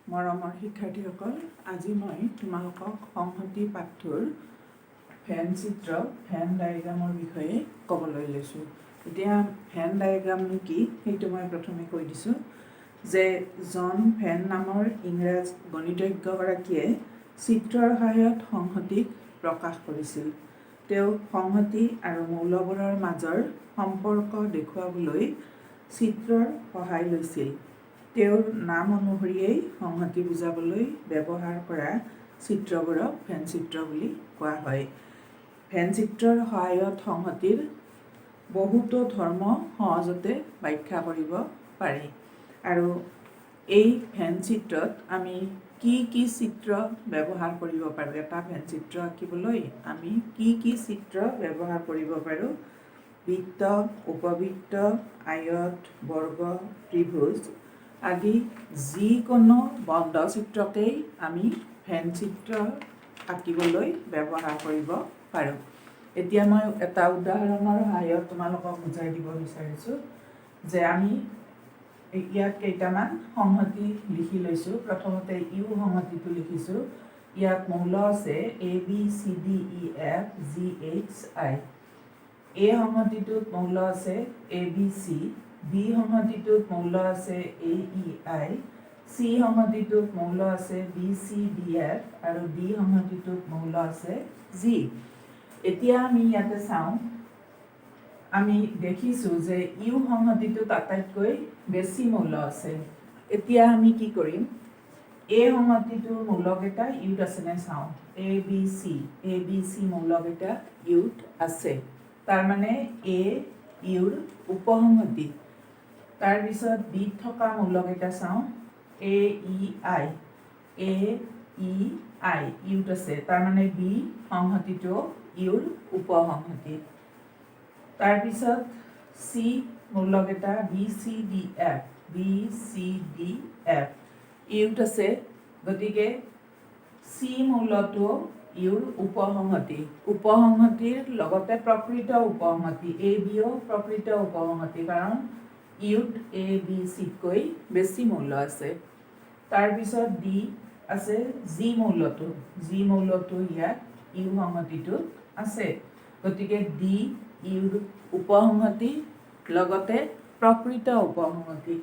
মৰমৰ শিক্ষাৰ্থীসকল, আজি মই তোমালোকক সংহতি পাঠটোৰ ভেন চিত্ৰ ভেন ডায়েগ্ৰামৰ বিষয়ে ক'বলৈ লৈছোঁ। এতিয়া ভেন ডায়েগ্ৰামনো কি সেইটো মই প্ৰথমে কৈ দিছোঁ যে জন ভেন নামৰ ইংৰাজ গণিতজ্ঞগৰাকীয়ে চিত্ৰৰ সহায়ত সংহতিক প্ৰকাশ কৰিছিল। তেওঁ সংহতি আৰু মৌলবোৰৰ মাজৰ সম্পৰ্ক দেখুৱাবলৈ চিত্ৰৰ সহায় লৈছিল। তেওঁৰ নাম অনুসৰিয়েই সংহতি বুজাবলৈ ব্যৱহাৰ কৰা চিত্ৰবোৰক ভেন চিত্ৰ বুলি কোৱা হয়। ভেন চিত্ৰৰ সহায়ত সংহতিৰ বহুতো ধৰ্ম সহজতে ব্যাখ্যা কৰিব পাৰি। আৰু এই ভেন চিত্ৰত আমি কি চিত্ৰ ব্যৱহাৰ কৰিব পাৰোঁ, এটা ভেন চিত্ৰ আঁকিবলৈ আমি কি চিত্ৰ ব্যৱহাৰ কৰিব পাৰোঁ? বৃত্ত, উপবৃত্ত, আয়ত, বৰ্গ, ত্ৰিভুজ আদি যিকোনো বন্ধ চিত্ৰকেই আমি ভেন চিত্ৰ আঁকিবলৈ ব্যৱহাৰ কৰিব পাৰোঁ। এতিয়া মই এটা উদাহৰণৰ সহায়ত তোমালোকক বুজাই দিব বিচাৰিছোঁ যে আমি ইয়াত কেইটামান সংহতি লিখি লৈছোঁ। প্ৰথমতে ইউ সংহতিটো লিখিছোঁ। ইয়াত মৌল আছে ABCDEFGHI। এ সংহতিটোত মৌল আছে ABC। বি সংহতিটোত মৌল আছে AEI। চি সংহতিটোত মৌল আছে BCDF আৰু ডি সংহতিটোত মৌল আছে G। এতিয়া আমি ইয়াতে চাওঁ, আমি দেখিছোঁ যে ইউ সংহতিটোত আটাইতকৈ বেছি মৌল আছে। এতিয়া আমি কি কৰিম? এ সংহতিটোৰ মৌলকেইটা ইউত আছেনে চাওঁ। ABC মৌলকেইটা ইউত আছে। তাৰমানে এ ইউৰ উপসংহতি। তাৰপিছত বিত থকা মৌলকেইটা চাওঁ। AEI ইউত আছে। তাৰমানে বি সংহতিটো ইউৰ উপসংহতি। তাৰপিছত চি মৌলকেইটা BCDF ইউত আছে। গতিকে চি মৌলটো ইউৰ উপসংহতি। উপসংহতিৰ লগতে প্ৰকৃত উপসংহতি। ABও প্ৰকৃত উপসংহতি, কাৰণ ইউত ABCতকৈ বেছি মৌল আছে। তাৰপিছত ডি আছে জি মৌলটো ইয়াত ইউ সংহতিটোত আছে। গতিকে ডি ইউৰ উপসংহতি লগতে প্ৰকৃত উপসংহতি।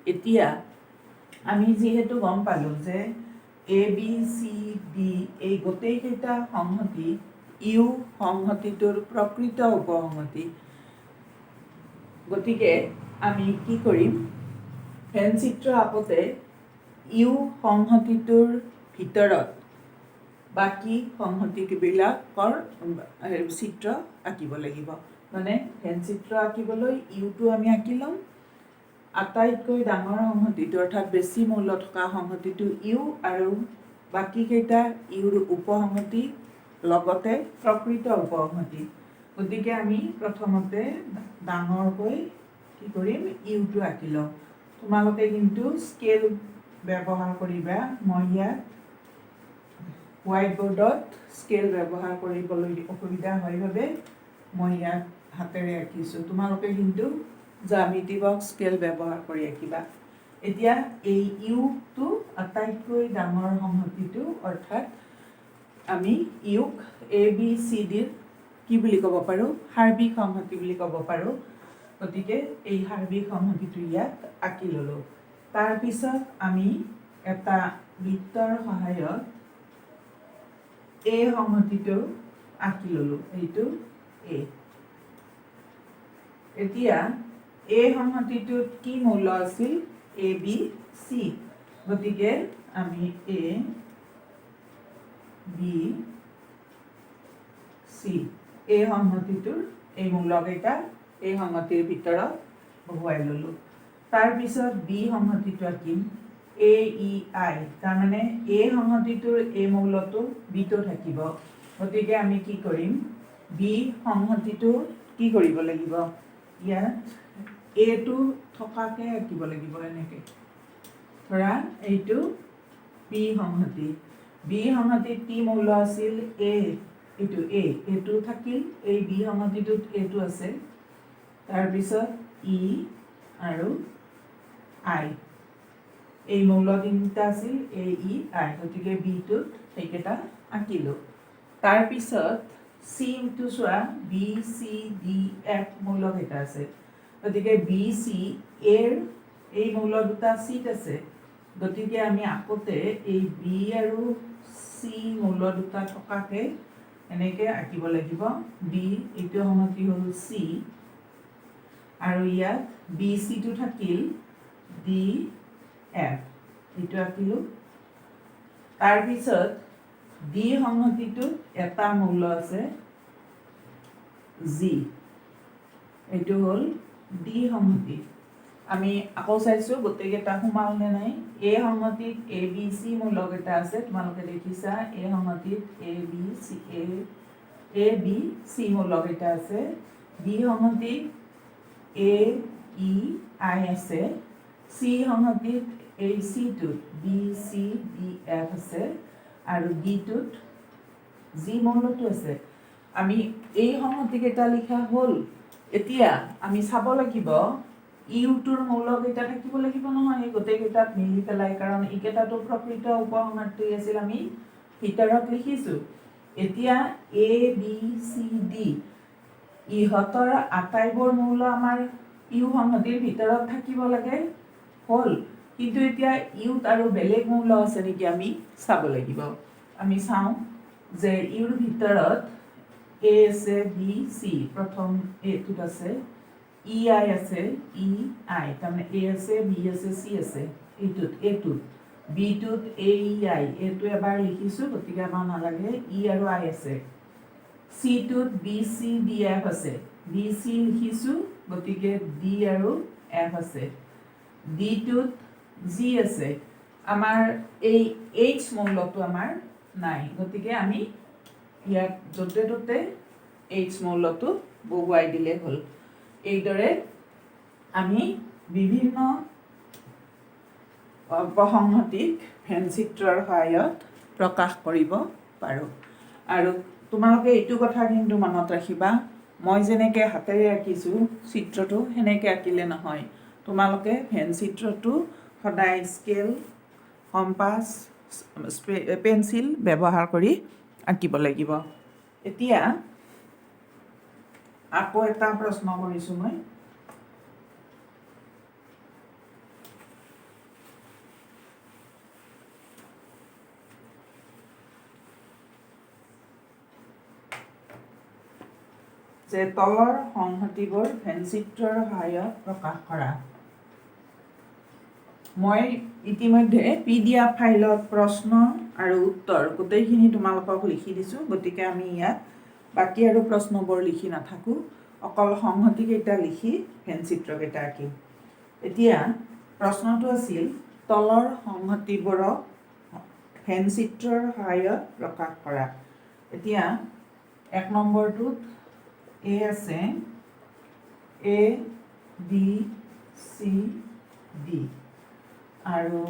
এতিয়া আমি যিহেতু গম পালোঁ যে ABCD এই গোটেইকেইটা সংহতি ইউ সংহতিটোৰ প্ৰকৃত উপসংহতি। গতিকে আমি কি কৰিম? ভেন চিত্ৰ আঁকোতে ইউ সংহতিটোৰ ভিতৰত বাকী সংহতিবিলাকৰ চিত্ৰ আঁকিব লাগিব। মানে ভেন চিত্ৰ আঁকিবলৈ ইউটো আমি আঁকি ল'ম। আটাইতকৈ ডাঙৰ সংহতিটো অৰ্থাৎ বেছি মৌল থকা সংহতিটো ইউ আৰু বাকীকেইটা ইউৰ উপসংহতি লগতে প্ৰকৃত উপসংহতি। গতিকে আমি প্ৰথমতে ডাঙৰকৈ কি কৰিম? ইউটো আঁকি লওঁ। তোমালোকে কিন্তু স্কেল ব্যৱহাৰ কৰিবা। মই ইয়াত হোৱাইট বৰ্ডত স্কেল ব্যৱহাৰ কৰিবলৈ অসুবিধা হয় বাবে মই ইয়াত হাতেৰে আঁকিছোঁ। তোমালোকে কিন্তু জ্যামিতি বক্স স্কেল ব্যৱহাৰ কৰি আঁকিবা। এতিয়া এই ইউটো আটাইতকৈ ডাঙৰ সংহতিটো, অৰ্থাৎ আমি ইউক ABCDৰ কি বুলি ক'ব পাৰোঁ? সাৰ্বিক সংহতি বুলি ক'ব পাৰোঁ। গতিকে এই সাৰ্বিক সংহতিটো ইয়াত আঁকি ল'লোঁ। তাৰপিছত আমি এটা বৃত্তৰ সহায়ত এ সংহতিটো আঁকি ল'লোঁ। এইটো এ। এতিয়া এ সংহতিটোত কি মৌল আছিল? ABC। গতিকে আমি ABC এই সংহতিটোৰ এই মৌলকেইটা এই সংহতিৰ ভিতৰত বহুৱাই ল'লোঁ। তাৰপিছত বি সংহতিটো আঁকিম। AEI, তাৰমানে এ সংহতিটোৰ এই মৌলটো বিটো থাকিব। গতিকে আমি কি কৰিম? বি সংহতিটো কি কৰিব লাগিব? ইয়াত এটো থকাকে আঁকিব লাগিব। এনেকৈ ধৰা এইটো বি সংহতি। বি সংহতিত কি মৌল আছিল? এইটো থাকিল। এই বি সংহতিটোত এইটো আছে। তাৰপিছত ই আৰু আই। এই মৌল তিনিটা আছিল এ ই আই, গতিকে বিটোত সেইকেইটা আঁকিলোঁ। তাৰপিছত চি ইনটু চোৱা বি চি ডি এফ মৌল কেইটা আছে, গতিকে বি চি এৰ এই মৌল দুটা চিত আছে, গতিকে আমি আকোতে এই বি আৰু চি মৌল দুটা থকাকে এনেকৈ আঁকিব লাগিব। বি এইটো সংহতি হ'ল চি, আৰু ইয়াত বি চিটো থাকিল ডি এফ, এইটো আঁকিলোঁ। তাৰপিছত ডি সংহতিটোত এটা মৌল আছে জি, এইটো হ'ল ডি সংহতি। আমি আকৌ চাইছোঁ গোটেইকেইটা সোমাল নে নাই। এ সংহতিত এ বি চি মৌলকেইটা আছে, তোমালোকে দেখিছা। এ সংহতিত এ বি চি মৌলকেইটা আছে। বি সংহতিত এ ই আই আছে। চি সংহতিত এই চিটোত বি চি ডি এফ আছে, আৰু ডিটোত জি মৌলটো আছে। আমি এই সংহতিকেইটা লিখা হ'ল। এতিয়া আমি চাব লাগিব ইউটোৰ মৌলকেইটা থাকিব লাগিব নহয় এই গোটেইকেইটাত মিলি পেলাই, কাৰণ এইকেইটাতো প্ৰকৃত উপসংহাৰটি আছিল, আমি ভিতৰত লিখিছোঁ। এতিয়া এ বি চি ডি ইহঁতৰ আটাইবোৰ মৌল আমাৰ ইউ সংহতিৰ ভিতৰত থাকিব লাগে, হ'ল। কিন্তু এতিয়া ইউত আৰু বেলেগ মৌল আছে নেকি আমি চাব লাগিব। আমি চাওঁ যে ইউৰ ভিতৰত এ আছে বি চি, প্ৰথম এটোত আছে, ই আই আছে, ই আই, তাৰমানে এ আছে বি আছে চি আছে এইটোত বিটোত এ ই আই, এইটো এবাৰ লিখিছোঁ গতিকে আমাৰ নালাগে, ই আৰু আই আছে। চিটোত বি চি ডি এফ আছে, বি চি লিখিছোঁ গতিকে ডি আৰু এফ আছে। ডিটোত জি আছে, আমাৰ এই এইচ মৌলটো আমাৰ নাই, গতিকে আমি ইয়াত য'তে ত'তে এইচ মৌলটো বহুৱাই দিলে হ'ল। এইদৰে আমি বিভিন্ন উপসংহতিক ভেনচিত্ৰৰ সহায়ত প্ৰকাশ কৰিব পাৰোঁ। আৰু তোমালোকে এইটো কথা কিন্তু মনত ৰাখিবা, মই যেনেকৈ হাতেৰে আঁকিছোঁ চিত্ৰটো সেনেকৈ আঁকিলে নহয়। তোমালোকে ভেনচিত্ৰটো সদায় স্কেল, কম্পাছ, পেঞ্চিল ব্যৱহাৰ কৰি আঁকিব লাগিব। এতিয়া আকৌ এটা প্ৰশ্ন কৰিছোঁ মই। যে তলৰ সংহতিবোৰ ভেনচিত্ৰৰ সহায়ত প্ৰকাশ কৰা। মই ইতিমধ্যে PDF ফাইলত প্ৰশ্ন আৰু উত্তৰ গোটেইখিনি তোমালোকক লিখি দিছোঁ, গতিকে আমি ইয়াত বাকী আৰু প্ৰশ্নবোৰ লিখি নাথাকোঁ, অকল সংহতিকেইটা লিখি ভেনচিত্ৰকেইটা আঁকিম। এতিয়া প্ৰশ্নটো আছিল তলৰ সংহতিবোৰক ভেনচিত্ৰৰ সহায়ত প্ৰকাশ কৰা। এতিয়া 1 নম্বৰটোত এ আছে, এ বি চি ডি, আৰু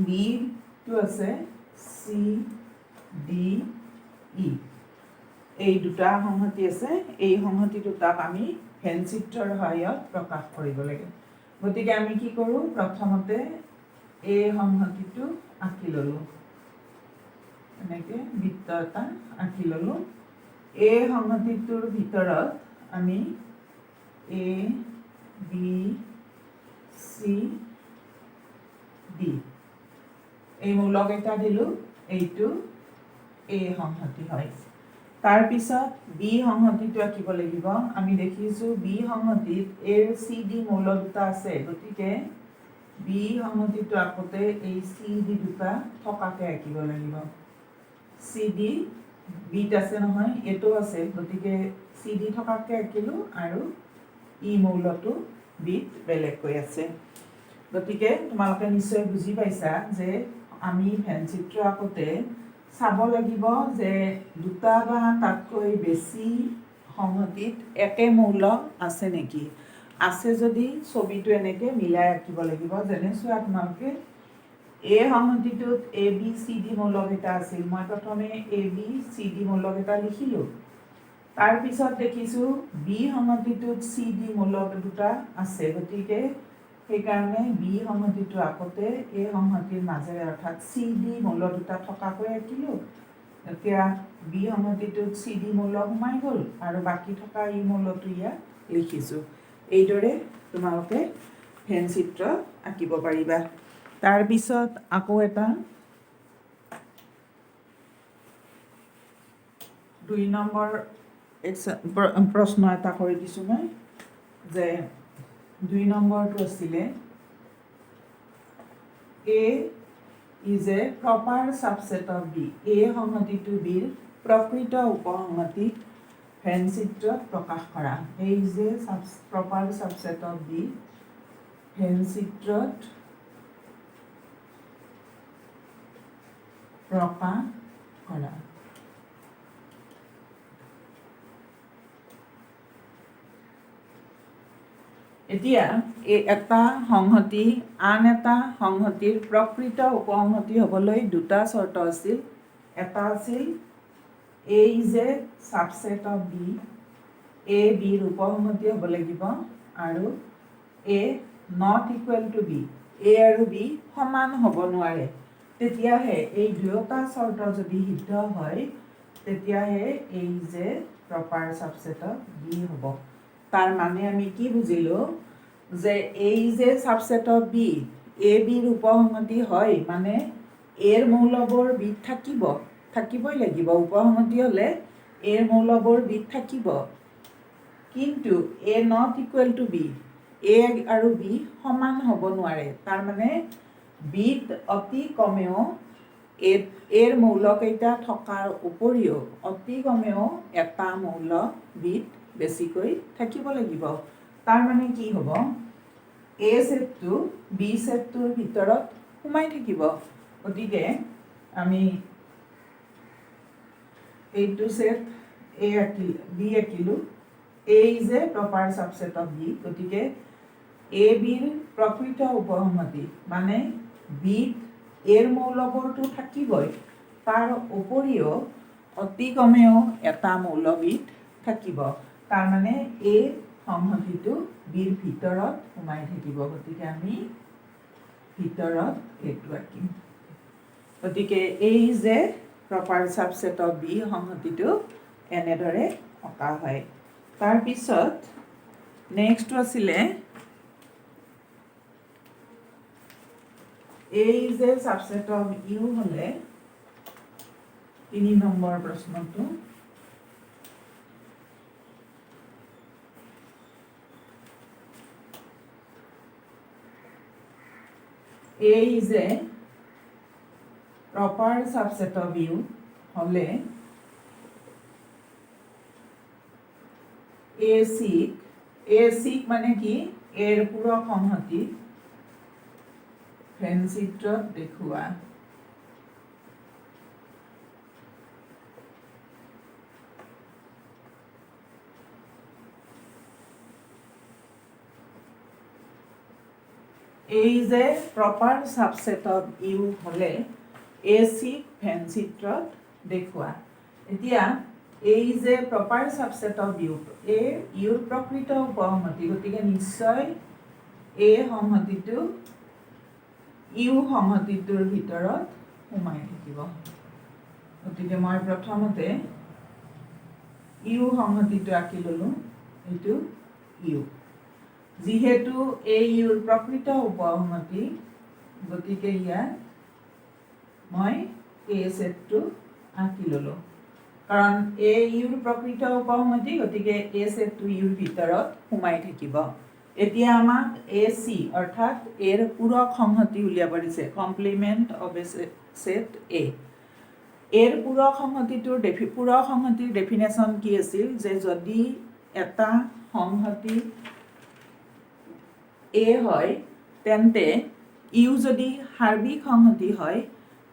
বিটো আছে চি ডি ই, এই দুটা সংহতি আছে। এই সংহতি দুটাক আমি ভেনচিত্ৰৰ সহায়ত প্ৰকাশ কৰিব লাগে। গতিকে আমি কি কৰোঁ, প্ৰথমতে এই সংহতিটো আঁকি ল'লোঁ, এনেকৈ বৃত্ত এটা আঁকি ল'লোঁ। এই সংহতিটোৰ ভিতৰত আমি এ বি চি ডি এই মৌলকেইটা দিলোঁ, এইটো এ সংহতি হয়। তাৰপিছত বি সংহতিটো আঁকিব লাগিব। আমি দেখিছোঁ বি সংহতিত এৰ চি ডি মৌল দুটা আছে, গতিকে বি সংহতিটো আঁকোতে এই চি ডি দুটা থকাকে আঁকিব লাগিব। চি ডি বিত আছে নহয়, এইটো আছে, গতিকে চি ডি থকাকে আঁকিলোঁ, আৰু ই মৌলটো বিত বেলেগকৈ আছে। গতিকে তোমালোকে নিশ্চয় বুজি পাইছা যে আমি ভেনচিত্ৰ আঁকোতে চাব লাগিব যে দুটা বা তাতকৈ বেছি সংহতিত একে মৌল আছে নেকি। আছে যদি ছবিটো এনেকৈ মিলাই আঁকিব লাগিব। যেনে চোৱা তোমালোকে এ সংহতিটোত এ বি চি ডি মৌলকেইটা আছিল, মই প্ৰথমে এ বি চি ডি মৌলকেইটা লিখিলোঁ। তাৰপিছত দেখিছোঁ বি সংহতিটোত চি ডি মৌল দুটা আছে, গতিকে সেইকাৰণে বি সংহতিটো আগতে এই সংহতিৰ মাজেৰে অৰ্থাৎ চি ডি মৌল দুটা থকাকৈ আঁকিলোঁ। এতিয়া বি সংহতিটোত চি ডি মৌল সোমাই গ'ল আৰু বাকী থকা ই মৌলটো ইয়াত লিখিছোঁ। এইদৰে তোমালোকে ফেন চিত্ৰ আঁকিব পাৰিবা। তাৰপিছত আকৌ এটা 2 নম্বৰ প্ৰশ্ন এটা কৰি দিছোঁ মই, যে 2 নম্বৰটো আছিলে A is a proper subset of B. A সংহতিটো বিৰ প্ৰকৃত উপসংহতি ফেন চিত্ৰত প্ৰকাশ কৰা। A is a proper subset of B. ফেন চিত্ৰত প্ৰকাশ কৰা। এতিয়া এটা সংহতি আন এটা সংহতিৰ প্ৰকৃত উপসংহতি হ'বলৈ দুটা চৰ্ত আছিল। এটা আছিল A is a subset of B. A বিৰ উপসংহতি হ'ব লাগিব, আৰু A not equal to B. A আৰু B সমান হ'ব নোৱাৰে। তেতিয়াহে এই দুয়োটা চৰ্ত যদি সিদ্ধ হয়, তেতিয়াহে A is a proper subset of B হ'ব। তাৰ মানে আমি কি বুজিলোঁ, যে A is a subset of B, A বিৰ উপসংহতি হয় মানে এৰ মৌলবোৰ বিত থাকিবই লাগিব। উপসংহতি হ'লে এৰ মৌলবোৰ বিত থাকিব। কিন্তু A not equal to B, A আৰু B সমান হ'ব নোৱাৰে। তাৰমানে বিত অতি কমেও এৰ মৌলকেইটা থকাৰ উপৰিও অতি কমেও এটা মৌল বিত বেছিকৈ থাকিব লাগিব। তাৰমানে কি হ'ব, A ছেটটো B ছেটটোৰ ভিতৰত সোমাই থাকিব। গতিকে আমি এইটো ছেট B আঁকিলোঁ। A is a proper subset of B. গতিকে A বিৰ প্ৰকৃত উপসংহতি মানে বিত এৰ মৌলবোৰটো থাকিবই, তাৰ উপৰিও অতি কমেও এটা মৌল বিত থাকিব। তাৰমানে A সংহতিটো বিৰ ভিতৰত সোমাই থাকিব। গতিকে আমি ভিতৰত এইটো আঁকিম। গতিকে A is a proper subset of B সংহতিটো এনেদৰে অঁকা হয়। তাৰপিছত নেক্সটটো আছিলে A is a subset of U হ'লে 3 নম্বৰ প্ৰশ্নটো A is a proper subset of U হ'লে AC মানে কি, এৰ পূৰক সংহতি ফেন চিত্ৰত দেখুওৱা। A is a proper subset of U হ'লে AC ফেন চিত্ৰত দেখুওৱা। এতিয়া A is a proper subset of U. A Uৰ প্ৰকৃত উপসংহতি, গতিকে নিশ্চয় A সংহতিটো U সংহতিটোৰ ভিতৰত সোমাই থাকিব। গতিকে মই প্ৰথমতে U সংহতিটো আঁকি ল'লোঁ। এইটো U, যিহেতু A Uৰ প্ৰকৃত উপসংহতি, গতিকে ইয়াত মই A ছেটটো আঁকি ল'লোঁ। কাৰণ A Uৰ প্ৰকৃত উপসংহতি, গতিকে A ছেটটো Uৰ ভিতৰত সোমাই থাকিব। এতিয়া আমাক AC অৰ্থাৎ এৰ পূৰক সংহতি উলিয়াব দিছে, complement of a set A। এৰ পূৰক সংহতিৰ ডেফিনেশ্যন কি আছিল, যে যদি এটা সংহতি A হয়, তেন্তে U যদি সাৰ্বিক সংহতি হয়,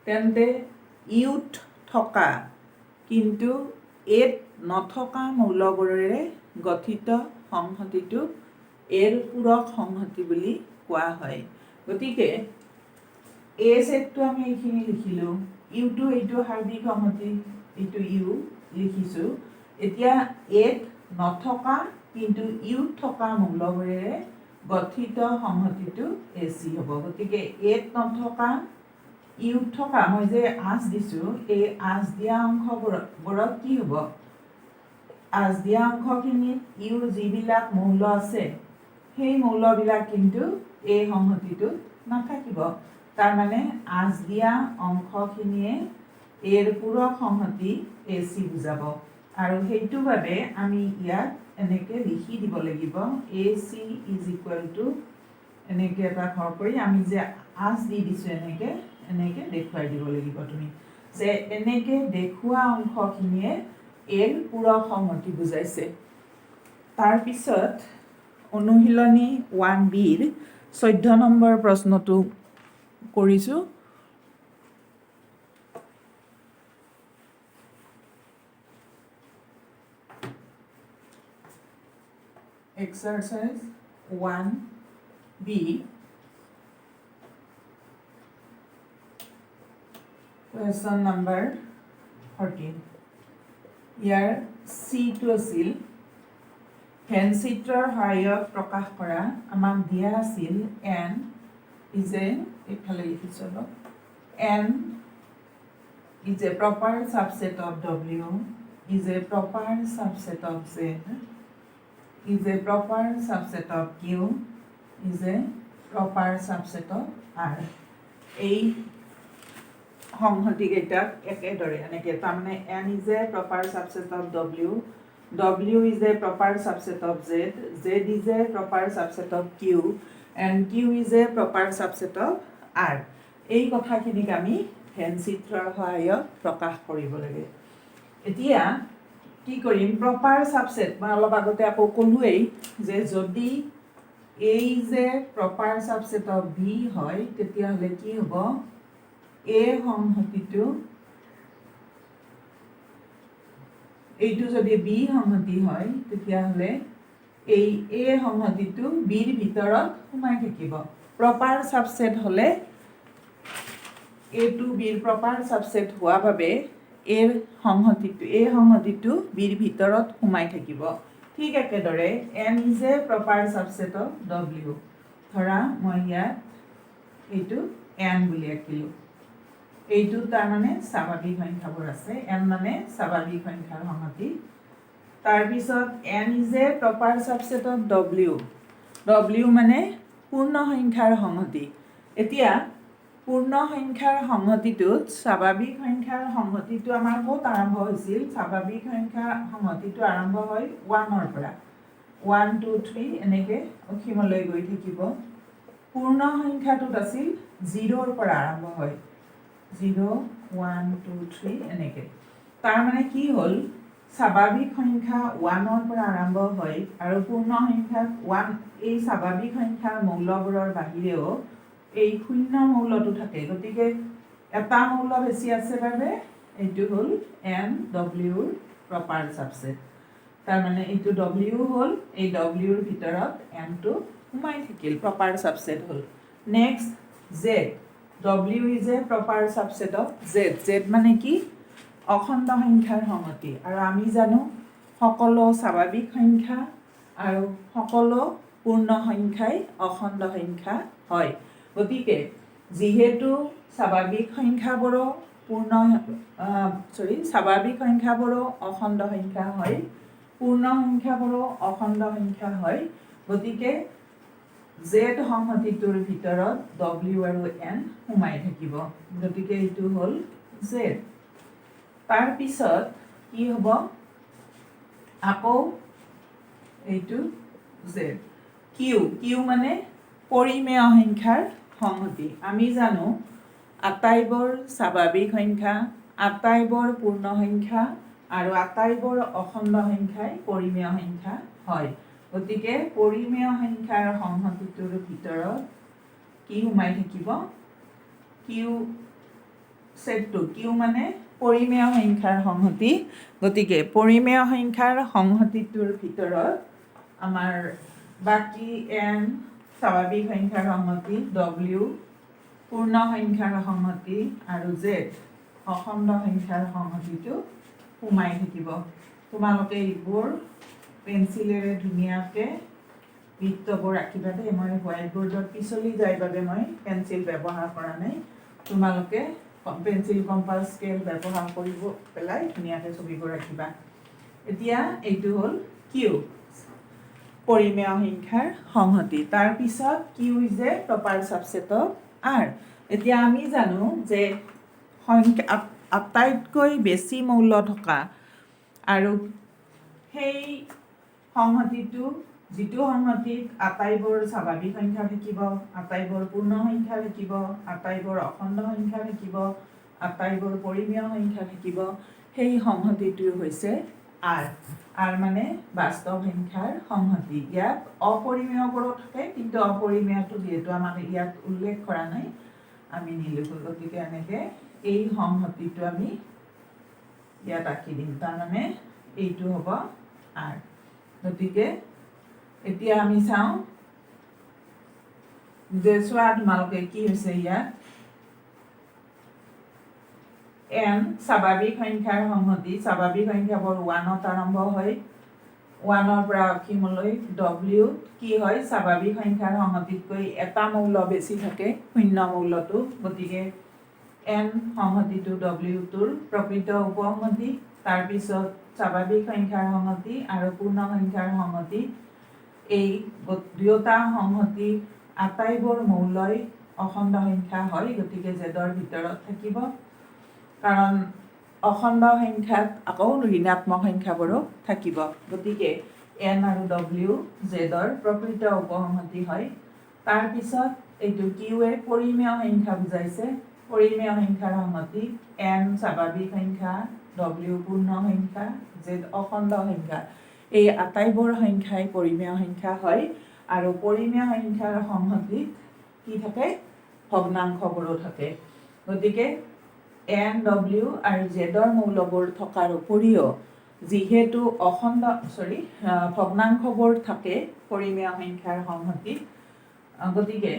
তেন্তে Uত থকা কিন্তু Aত নথকা মৌলবোৰেৰে গঠিত সংহতিটোক এৰ পূৰক সংহতি বুলি কোৱা হয়। গতিকে A ছেটটো আমি এইখিনি লিখিলোঁ, Uটো এইটো সাৰ্বিক সংহতি, এইটো U লিখিছোঁ। এতিয়া Aত নথকা কিন্তু Uত থকা মৌলবোৰেৰে গঠিত সংহতিটো AC হ'ব। গতিকে এত নথকা ইউত থকা মই যে আঁচ দিছোঁ এই আঁচ দিয়া অংশবোৰত কি হ'ব? আঁচ দিয়া অংশখিনিত ইউৰ যিবিলাক মৌল আছে সেই মৌলবিলাক কিন্তু এই সংহতিটোত নাথাকিব। তাৰমানে আঁচ দিয়া অংশখিনিয়ে এৰ পূৰক সংহতি AC বুজাব। আৰু সেইটো বাবে আমি ইয়াত এনেকৈ লিখি দিব লাগিব AC ইজ ইকুৱেল টু এনেকৈ এটা ঘৰ কৰি আমি যে আঁচ দি দিছোঁ এনেকৈ দেখুৱাই দিব লাগিব তুমি যে এনেকৈ দেখুওৱা অংশখিনিয়ে এৰ পূৰক সংহতি বুজাইছে। তাৰপিছত অনুশীলনী 1Bৰ 14 নম্বৰ প্ৰশ্নটো কৰিছোঁ। Exercise 1B question number 14। ইয়াৰ চিটো আছিল ফেন চিত্ৰৰ সহায়ত প্ৰকাশ কৰা আমাক দিয়া আছিল N ইজ এ এইফালে লিখিছোঁ অলপ N is a proper subset of W is a proper subset of Z is a proper subset of Q is a proper subset of R. এই সংহতিকেইটাক একেদৰে এনেকৈ তাৰমানে N is a proper subset of W, W is a proper subset of Z, Z is a proper subset of Q and Q is a proper subset of R. এই কথাখিনিক আমি ফেন চিত্ৰৰ সহায়ত প্ৰকাশ কৰিব লাগে। এতিয়া কি কৰিম প্ৰপাৰ ছাবছেট মই অলপ আগতে আকৌ ক'লোৱেই যে যদি এই যে প্ৰপাৰ ছাবছেট অফ বি হয় তেতিয়াহ'লে কি হ'ব এ সংহতিটো এইটো যদি বি সংহতি হয় তেতিয়াহ'লে এই এ সংহতিটো বিৰ ভিতৰত সোমাই থাকিব। প্ৰপাৰ ছাবছেট হ'লে এইটো বিৰ প্ৰপাৰ ছাবছেট হোৱা বাবে এই সংহতিটো বিৰ ভিতৰত সোমাই থাকিব। ঠিক একেদৰে N is a proper subset of W। ধৰা মই ইয়াত এইটো N বুলি আঁকিলোঁ। এইটো তাৰমানে স্বাভাৱিক সংখ্যাবোৰ আছে N মানে স্বাভাৱিক সংখ্যাৰ সংহতি। তাৰপিছত N is a proper subset of W, W মানে পূৰ্ণ সংখ্যাৰ সংহতি। এতিয়া পূৰ্ণ সংখ্যাৰ সংহতিটোত স্বাভাৱিক সংখ্যাৰ সংহতিটো আমাৰ ক'ত আৰম্ভ হৈছিল? স্বাভাৱিক সংখ্যাৰ সংহতিটো আৰম্ভ হয় 1ৰ পৰা 1 2 3 এনেকৈ অসীমলৈ গৈ থাকিব। পূৰ্ণ সংখ্যাটোত আছিল 0ৰ পৰা আৰম্ভ হয় 0 1 2 3 এনেকৈ। তাৰমানে কি হ'ল স্বাভাৱিক সংখ্যা 1ৰ পৰা আৰম্ভ হয় আৰু পূৰ্ণ সংখ্যা 1 এই স্বাভাৱিক সংখ্যাৰ মৌলবোৰৰ বাহিৰেও এই শূন্য মৌলটো থাকে। গতিকে এটা মৌল বেছি আছে বাবে এইটো হ'ল N Wৰ প্ৰপাৰ ছাবছেট। তাৰমানে এইটো W হ'ল এই Wৰ ভিতৰত Nটো সোমাই থাকিল প্ৰপাৰ ছাবছেট হ'ল। Next Z, W is a proper subset of Z, Z মানে কি অখণ্ড সংখ্যাৰ সংহতি আৰু আমি জানো সকলো স্বাভাৱিক সংখ্যা আৰু সকলো পূৰ্ণ সংখ্যাই অখণ্ড সংখ্যা হয়। গতিকে যিহেতু স্বাভাৱিক সংখ্যাবোৰো স্বাভাৱিক সংখ্যাবোৰো অখণ্ড সংখ্যা হয় পূৰ্ণ সংখ্যাবোৰো অখণ্ড সংখ্যা হয় গতিকে Z সংহতিটোৰ ভিতৰত W আৰু N সোমাই থাকিব। গতিকে এইটো হ'ল Z। তাৰপিছত কি হ'ব আকৌ এইটো Z। Q মানে পৰিমেয় সংখ্যাৰ সংহতি। আমি জানো আটাইবোৰ স্বাভাৱিক সংখ্যা আটাইবোৰ পূৰ্ণ সংখ্যা আৰু আটাইবোৰ অখণ্ড সংখ্যাই পৰিমেয় সংখ্যা হয়। গতিকে পৰিমেয় সংখ্যাৰ সংহতিটোৰ ভিতৰত কি সোমাই থাকিব Q মানে পৰিমেয় সংখ্যাৰ সংহতি। গতিকে পৰিমেয় সংখ্যাৰ সংহতিটোৰ ভিতৰত আমাৰ বাকী N স্বাভাৱিক সংখ্যাৰ সংহতি W পূৰ্ণ সংখ্যাৰ সংহতি আৰু Z অখণ্ড সংখ্যাৰ সংহতিটো সোমাই থাকিব। তোমালোকে এইবোৰ পেঞ্চিলেৰে ধুনীয়াকৈ বৃত্তবোৰ ৰাখিবা দেই মই হোৱাইট বৰ্ডত পিছলি যায় বাবে মই পেঞ্চিল ব্যৱহাৰ কৰা নাই তোমালোকে পেঞ্চিল কম্পাছ স্কেল ব্যৱহাৰ কৰিব পেলাই ধুনীয়াকৈ ছবিবোৰ ৰাখিবা এতিয়া এইটো হ'ল কিউ পৰিমেয় সংখ্যাৰ সংহতি তাৰ পিছত Q is a proper subset of R এতিয়া আমি জানো যে সংখ্যা আটাইতকৈ বেছি মৌল থকা আৰু সেই সংহতিটো যিটো সংহতিত আটাইবোৰ স্বাভাৱিক সংখ্যা থাকিব আটাইবোৰ পূৰ্ণ সংখ্যা থাকিব আটাইবোৰ অখণ্ড সংখ্যা থাকিব আটাইবোৰ পৰিমেয় সংখ্যা থাকিব সেই সংহতিটো হৈছে আৰ মানে বাস্তৱ সংখ্যাৰ সংহতি ইয়াত অপৰিমেয়বোৰো থাকে কিন্তু অপৰিমেয়টো যিহেতু আমাক ইয়াত উল্লেখ কৰা নাই আমি নিলিখো গতিকে এনেকে এই সংহতিটো আমি ইয়াত আঁকি দিম তাৰমানে এইটো হ'ব আৰ গতিকে এতিয়া আমি চাওঁ যে চোৱা তোমালোকে কি হৈছে ইয়াত এন স্বাভাৱিক সংখ্যাৰ সংহতি স্বাভাৱিক সংখ্যাবোৰ 1ত আৰম্ভ হয় 1ৰ পৰা অসীমলৈ ডব্লিউ কি হয় স্বাভাৱিক সংখ্যাৰ সংহতিতকৈ এটা মৌল বেছি থাকে শূন্য মৌলটো গতিকে এন সংহতিটো ডব্লিউটোৰ প্ৰকৃত উপসংহতি তাৰপিছত স্বাভাৱিক সংখ্যাৰ সংহতি আৰু পূৰ্ণ সংখ্যাৰ সংহতি এই দুয়োটা সংহতি আটাইবোৰ মৌলই অখণ্ড সংখ্যা হয় গতিকে জেডৰ ভিতৰত থাকিব কাৰণ অখণ্ড সংখ্যাত আকৌ ঋণাত্মক সংখ্যাবোৰো থাকিব গতিকে এন আৰু ডব্লিউ জেডৰ প্ৰকৃত উপসংহতি হয় তাৰপিছত এইটো কিউৱে পৰিমেয় সংখ্যা বুজাইছে পৰিমেয় সংখ্যাৰ সংহতি এন স্বাভাৱিক সংখ্যা ডব্লিউ পূৰ্ণ সংখ্যা জেড অখণ্ড সংখ্যা এই আটাইবোৰ সংখ্যাই পৰিমেয় সংখ্যা হয় আৰু পৰিমেয় সংখ্যাৰ সংহতিত কি থাকে ভগ্নাংশবোৰো থাকে গতিকে এন ডব্লিউ আৰু জেডৰ মৌলবোৰ থকাৰ উপৰিও যিহেতু ভগ্নাংশবোৰ থাকে পৰিমেয় সংখ্যাৰ সংহতিত গতিকে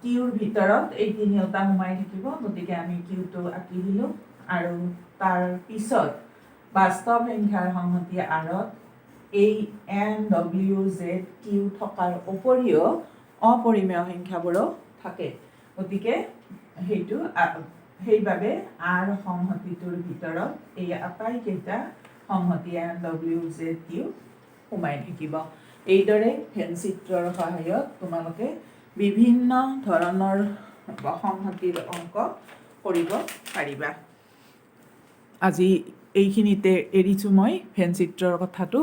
কিউৰ ভিতৰত এই তিনিওটা সোমাই থাকিব গতিকে আমি কিউটো আঁকি দিলোঁ আৰু তাৰ পিছত বাস্তৱ সংখ্যাৰ সংহতি আৰত এই এন ডব্লিউ জেড কিউ থকাৰ উপৰিও অপৰিমেয় সংখ্যাবোৰো থাকে গতিকে সেইবাবে আৰ সংহতিটোৰ ভিতৰত এই আটাইকেইটা সংহতি এন ডব্লিউ জেড কিউ সোমাই থাকিব এইদৰে ভেন চিত্ৰৰ সহায়ত তোমালোকে বিভিন্ন ধৰণৰ সংহতিৰ অংক কৰিব পাৰিবা আজি এইখিনিতে এৰিছোঁ মই ভেন চিত্ৰৰ কথাটো